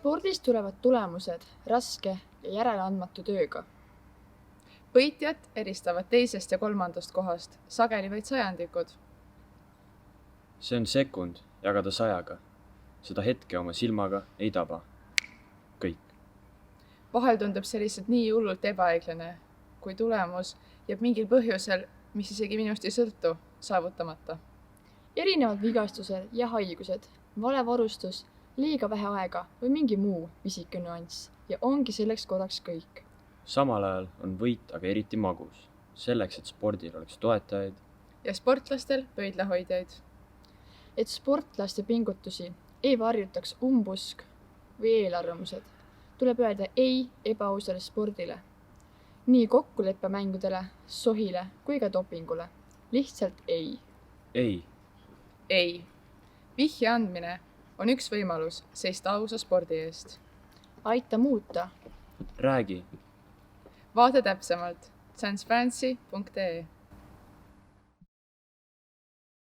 Spordis tulevad tulemused raske ja järeleandmatu tööga. Võitjat eristavad teisest ja kolmandast kohast, sageli vaid sajandikud. See on sekund jagada 100-ga. Seda hetke oma silmaga ei taba. Kõik. Vahel tundub see lihtsalt nii hullult ebaõiglane, kui tulemus jääb mingil põhjusel, mis isegi minust ei sõltu, saavutamata. Erinevad vigastused ja haigused, vale varustus, liiga vähe aega või mingi muu pisike nüanss ja ongi selleks korraks kõik. Samal ajal on võit aga eriti magus, selleks, et spordil oleks toetajaid ja sportlastel pöidlahoidjaid. Et sportlaste pingutusi ei varjutaks umbusk või eelarvamused, tuleb öelda ei ebaausale spordile. Nii kokkuleppemängudele, sohile kui ka dopingule. Lihtsalt ei. Ei. Ei. Vihje andmine on üks võimalus seista ausa spordi eest. Aita muuta. Räägi. Vaata täpsemalt transparency.ee